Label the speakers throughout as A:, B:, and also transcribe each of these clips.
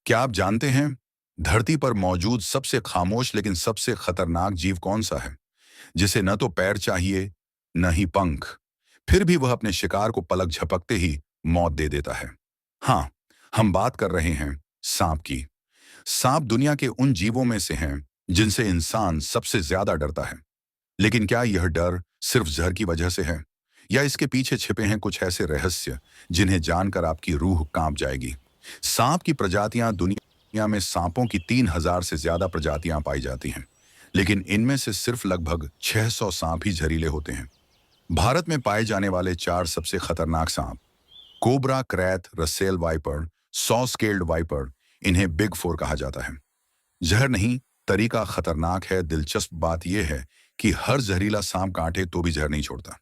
A: क्या आप जानते हैं धरती पर मौजूद सबसे खामोश लेकिन सबसे खतरनाक जीव कौन सा है, जिसे न तो पैर चाहिए न ही पंख, फिर भी वह अपने शिकार को पलक झपकते ही मौत दे देता है। हाँ, हम बात कर रहे हैं सांप की। सांप दुनिया के उन जीवों में से हैं जिनसे इंसान सबसे ज्यादा डरता है। लेकिन क्या यह डर सिर्फ जहर की वजह से है, या इसके पीछे छिपे हैं कुछ ऐसे रहस्य जिन्हें जानकर आपकी रूह कांप जाएगी। सांप की प्रजातियां दुनिया में सांपों की 3000 से ज्यादा प्रजातियां पाई जाती हैं, लेकिन इनमें से सिर्फ लगभग 600 सांप ही जहरीले होते हैं। भारत में पाए जाने वाले 4 सबसे खतरनाक सांप, cobra, krait, Russell viper, saw scaled viper, इन्हें बिग फोर कहा जाता है। जहर नहीं, तरीका खतरनाक है। दिलचस्प बात यह है कि हर जहरीला सांप काटे तो भी जहर नहीं छोड़ता।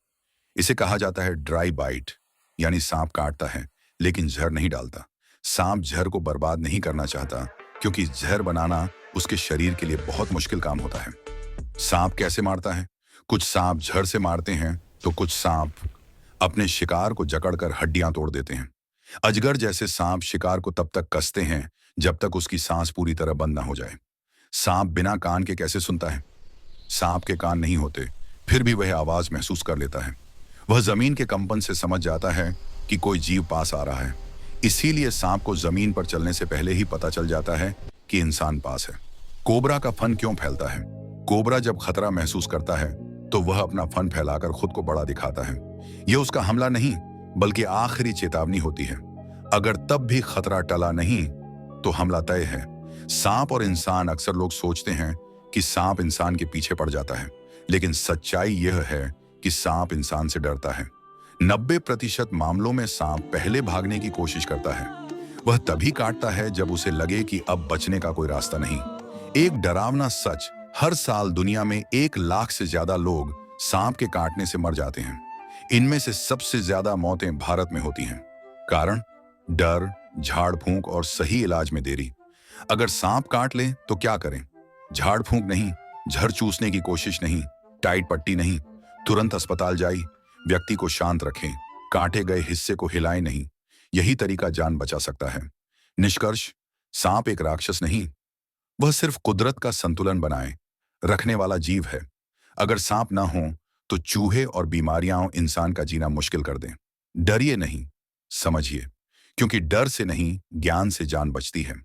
A: इसे कहा जाता है ड्राई बाइट, यानी सांप काटता है लेकिन जहर नहीं डालता। सांप जहर को बर्बाद नहीं करना चाहता, क्योंकि जहर बनाना उसके शरीर के लिए बहुत मुश्किल काम होता है। सांप कैसे मारता है? कुछ सांप जहर से मारते हैं, तो कुछ सांप अपने शिकार को जकड़कर हड्डियां तोड़ देते हैं। अजगर जैसे सांप शिकार को तब तक कसते हैं जब तक उसकी सांस पूरी तरह बंद ना हो जाए। सांप बिना कान के कैसे सुनता है? सांप के कान नहीं होते, फिर भी वह आवाज महसूस कर लेता है। वह जमीन के कंपन से समझ जाता है कि कोई जीव पास आ रहा है। इसीलिए सांप को जमीन पर चलने से पहले ही पता चल जाता है कि इंसान पास है। कोबरा का फन क्यों फैलता है? कोबरा जब खतरा महसूस करता है तो वह अपना फन फैलाकर खुद को बड़ा दिखाता है। यह उसका हमला नहीं, बल्कि आखिरी चेतावनी होती है। अगर तब भी खतरा टला नहीं तो हमला तय है। सांप और इंसान, अक्सर लोग सोचते हैं कि सांप इंसान के पीछे पड़ जाता है, लेकिन सच्चाई यह है कि सांप इंसान से डरता है। 90% मामलों में सांप पहले भागने की कोशिश करता है। वह तभी काटता है जब उसे लगे कि अब बचने का कोई रास्ता नहीं। एक डरावना सच, हर साल दुनिया में 1 लाख से ज्यादा लोग सांप के काटने से मर जाते हैं। इनमें से सबसे ज्यादा मौतें भारत में होती हैं। कारण? डर, झाड़ फूंक और सही इलाज में देरी। अगर सांप काट ले तो क्या करें? झाड़ फूंक नहीं, जहर चूसने की कोशिश नहीं, टाइट पट्टी नहीं, तुरंत अस्पताल जाइए। व्यक्ति को शांत रखें, काटे गए हिस्से को हिलाएं नहीं। यही तरीका जान बचा सकता है। निष्कर्ष, सांप एक राक्षस नहीं, वह सिर्फ कुदरत का संतुलन बनाए रखने वाला जीव है। अगर सांप ना हो तो चूहे और बीमारियां इंसान का जीना मुश्किल कर दें। डरिए नहीं, समझिए, क्योंकि डर से नहीं, ज्ञान से जान बचती है।